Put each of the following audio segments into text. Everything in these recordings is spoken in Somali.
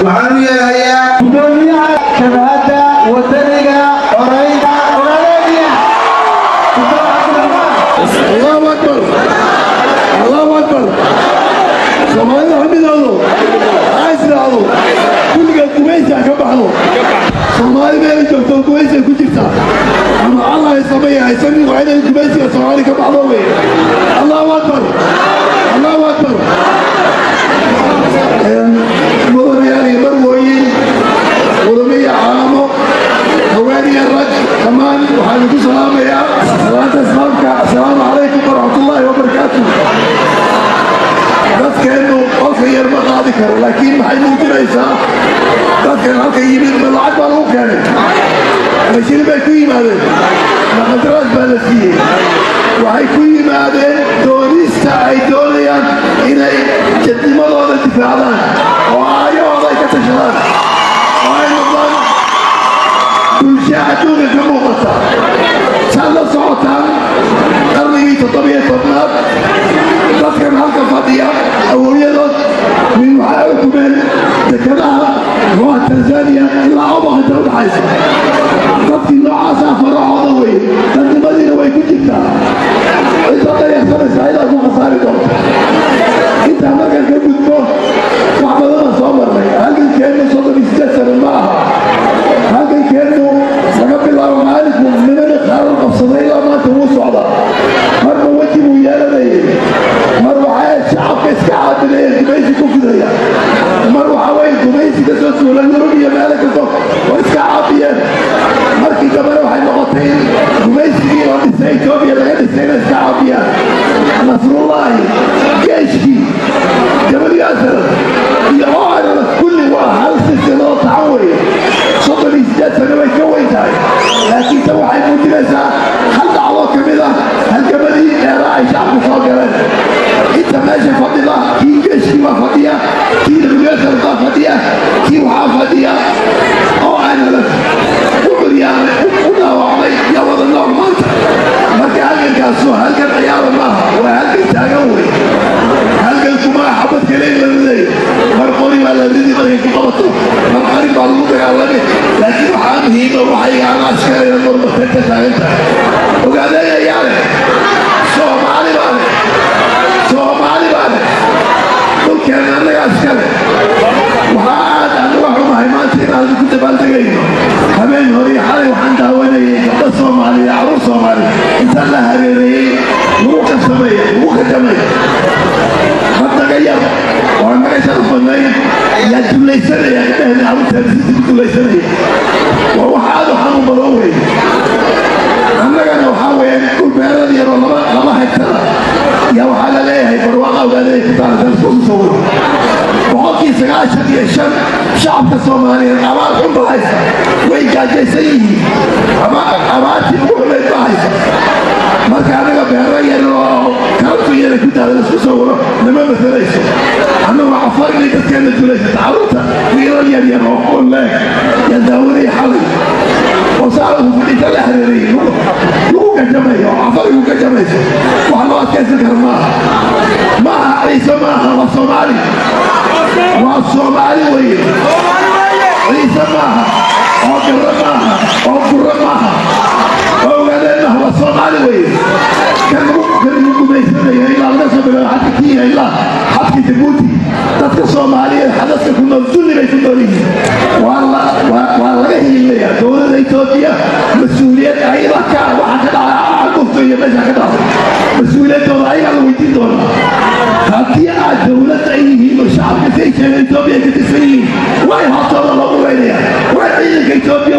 waxaan yeelayaa gudoomiyaha shabaada wadaniga orayda oraleeya الله أكبر الله أكبر سمعنا حمدانو عايز نعضو كل قد كويسة كبحضو سمعنا بيري جبتو كويسة كجرتا أما الله يسميها يسمي وعيدا كويسة سمعنا كبحضو الله أكبر الله أكبر مدرياني مرويين ودمية عامو هواني الرجل كمان وحالكو سلام يا صلاة اسلامك السلام عليكم ورحمة الله وبركاته dadka inuu qolka yar ma qaadi karo laakiin maxay muujinaysaa dadkan halka yimid ma lacag baa lagu keenay mashini bay ku yimaadeen maqadaraas baa la siiyey waxay ku yimaadeen doonista ay doonayaan inay jadnimadooda difaacdaan oo aayahooda ay ka tashadaan oo ay noqdaan bulsha adduunka ka muuqata saad la socotaan qarnigii 17aad dadkan halka fadhiya awowyadood min waxay xukumeen dekedaha ruuxa tanzania ilaa obaqa inta udhaxaysa dadkii noocaasaa faracooda weye dadnimadiina way ku jirtaa cidda dayarsanaysa ayadaa ku khasaari doonta intaa markaan ka gudbo wax badanaa soo marnay halgankeennu 38 sano ma aha halgankeennu laga bilaabo maalinku minana qaaran qabsaday ilaa maanta wuu socdaa marba weji buu yeelanayay mar waxaa shacabka iska caadilayeen gumaysi ku fidaya mar waxaa weye gumaysi ka soo suulan yurub iyo meelo kasto oo iska caabiyeen markii dambena waxay noqotay in gumaysigii oo dhisay etoobiya laga dhisay inay iska caabiyaan nasrullaahi geeshkii jabal yaasar iyo ooanana kulli waa hal silsilado tacan weeye 38 sano way ka weyn tahay laakiin tan waxay muujinaysaa hal dhacdoo ka mid ah halgamadii dheeraa ay shacabku soo galeen inta meesha fadhida kii geeshkii baa fadhiya kii nabigeesar baa fadhiya kii waxaa fadhiya oo aanala u curyaanay u dhaawacmay iyo wada nool maanta marka halgankaasu halgan ciyaara maaha waa halgan taagan wey halganku maa xabad kale in la riday mar qori baa la ridi markay ku qabato mar qarin baa lagu dagaalamay laakiin waxaa muhiima waxay aan askarayna marmartay ka taagan tahay ogaadeeyayaale soomaali baa leh dhulkeena annaga askale waxaa aad annaga xumahay maanta inaan ku dabaaldegayno habeen hore xalay waxaan daawanayay gabdho soomaaliya caruur soomaaliya intaan la hareereeyey lagu qasamay lagu khadamay haddaga yar oo naga sharaf badnayn yaa dulaysanaya indhahena caruurteena sisi ku dulaysanaya waa wax aad u xanuun badan wey annagana waxaa weeyaan dhul beerad yaroo laba hegtara yaa waxaa la leeyahay barwaaqa ogaadaya ku taalasan isku sawiro boqolkii 95 shacabka soomaaliyeed abaar xun ba haysa way gaajaysan yihiin ama abaartii ugu xumayd ba haysa marka anaga beero yar oo kalabku yara ku taala isku sawiro nama masalayso annagoo cafarinay dadkeena dulaysa tacaruurta wiilal yar yar oo qol leeg yaa daawanaya xalay oo saalaku fadhiita la hareerayay lagu gajamayo oo cafarigu gajamayso wax loo adkaysan kara maaha ciise maaha waa soomaali weye ciise maaha oo garro maaha oo burro maaha oo ogaadeen maaha waa soomaali weye kan lagu gumaysanaya ilaa laga soo bilaabo xadka kiiya ilaa xadka jabuuti dadka soomaaliyeed xadaska ku nool dulli bay ku nool yihiin waa laga hiilaya dowladda etoobiya mas-uuliyad ayada ka waxaa ka dhaca cagufta iyo meesha ka dhacday mas-uuliyaddooda ayagaa la weydiin doonaa haddii aad dowladda ay yihiin oo shacabka saykeena etoobiya ka tirsan yihiin way hoostooda loogu weynaya way ciidanka etoobiya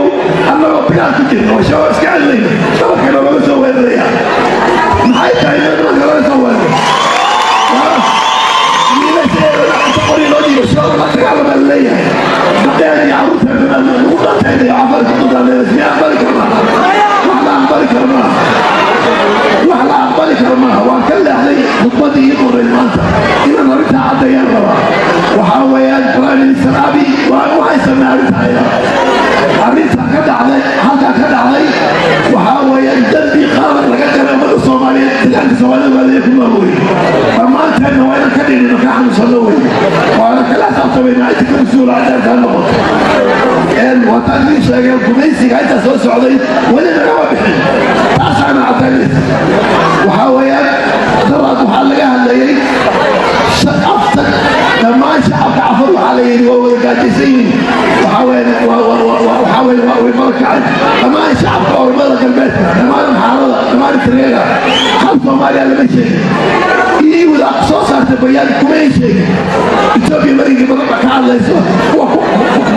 annagoo bilaad ku jirna oo shabaab iska celinayna shabaabkana laga soo weeraraya maxay tahay meelmarka laga soo weeraro qori loo dhiibo shabaab la dagaalama la leeyahay dadeen iyo carruurteena lagu dhanteynaya cafarka dudaaneeda si aqbali karnaa wax la aqbali kara maaha waan ka leexday khudbadii ii qoray maanta inaan arrintaa caddayaan rabaa waxaa weeyaan prime minister abi waan u haysanaa arrintaa ka dhacday halkaa ka dhacday waxaa كان نقط وطن شاقي وكميسي قاعدة سوى سعودي ولا نقوى بحين تاسع مع التاليس وحاوية ضرات وحالقها اللي شقفتك لما شعب عفروا عليه وهو القادسين وحاول ومركعين لما شعب قول ملك البيت لما محارضة لما التريقة خلصوا مالي على مشي إيه وذا أقصى صارت بيان كميشي إثيوبيا مريقي مربع كعال ليسوا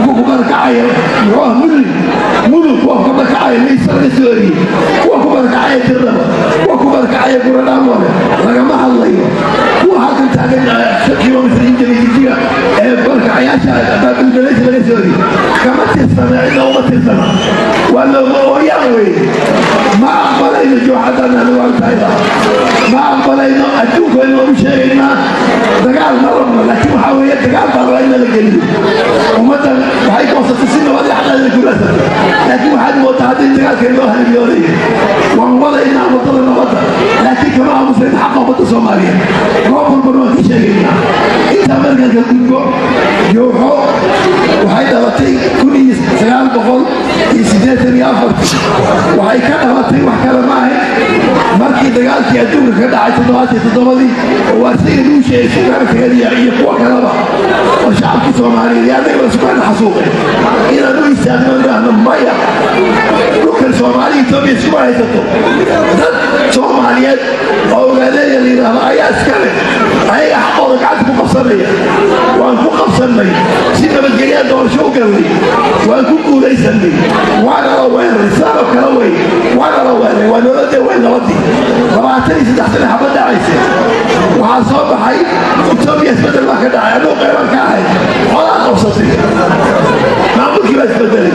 وكبركعية يروح ملك وكبركعية ليس رسولي وكبركعية الرب وكبركعية قرآن أموالي رقم الله وهذا تاجنا كيلو متر إنجليزية بركعية باب البلاد الرسولي كما تسمع إنه ما تسمع ولا هو يروي ما أقبلين جوعتنا الوالد ما أقبلين أدوك إنه مشينا دقال مرمى لكن حاولت دقال طلعنا للجليد ومثلا هاي قصة السنة وهذه حاجة لكلها لكن واحد متعدد دقال كيلو هالمليونية والله إنها بطلنا بطل لكن كمان مسلم حقا بطل صوماليا روح البرنامج شيء إنت مركز الكونغو يوحو وهاي دلتي كوني سيال بقول يسديت يافر وهاي كان دلتي وحكى معي markii dagaalkii adduunka ka dhacay toddobaadii waa si inuu sheegay sugaarkeedii iyo kuwa kaleba oo shacabka Soomaaliyeed yaadayba sugaan xasuuqay inaan u istaagno maya dhulkan Soomaaliya Itoobiya isku haysato dad Soomaaliyeed oo ogaadaya liiraha ayaa iskale ayaga xaqooda gacanta ku qabsanaya waan ku qabsanay si nabadgelya doorasho u galnay waan ku guulaysanay waana la weeraray sabab kala way waana la weeraray waa noloda weyn nabadii labaatan saddex sano xabada cayse waxaa soo baxay Itoobiya isbedel baa ka dhacay anuu qeyban ka ahay xoolaa qabsatay maamulkii baa isbedelay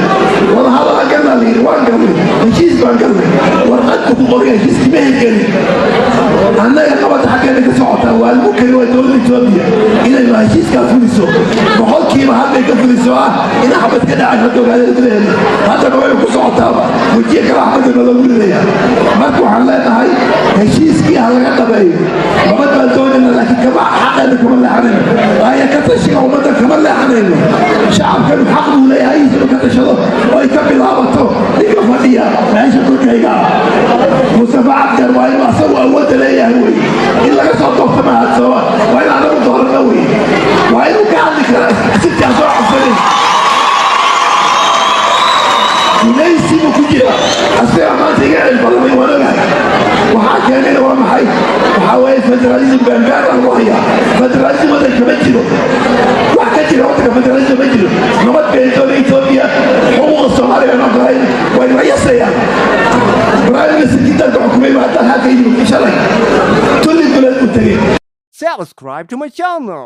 wada hadala galnaa layidhi waan galnay heshiis baan galnay warqadku ku qoray heshiiskii ma hirgelin annaga qabada xaggeena ka socotaa waa lagu kari waa dowladda Itoobiya inay heshiiskaa fuliso boqolkiiba hadday ka fuliso ah ina xabad ka dhacay hadda ogaadada gudaheeda haddana way ku socotaaba wejiye kala xabadana loogu ridaya marka waxaan leenahay heshiiskii ha laga dhabeeyo nabad baan doonayna laakiin kama xaqeena kama leexanayno aya ka tashiga ummadda kama leexanayno shacabkanu xaq buu leeyahay inuu ka tashado oo ay ka bilaabato ninka fadhiya meesha dhulkayga Mustafa Cabdar waa inuu asagu awoodda leeyahay wey in laga soo doorto mahadsaba waa in anagu doorano wey waa inuu ka hadli kara sidkaa soo cabsanin guulaysi buu ku jira asiga maanta iga cilbalamay waan ogahay waxaa keenayna waa maxay waxaa weeye federalism gaangaar lagu hayaa federalism wadanka ma jiro wax ka jira wadanka federalism ma jiro nabad bay doonay Itoobiya xuquuqda Soomaaliya aan ogolayn way rayasayaan barnaamijka siddeetanka xukumay baa hadda halka yimid shalay tulli dowlad u tagay Subscribe to my channel.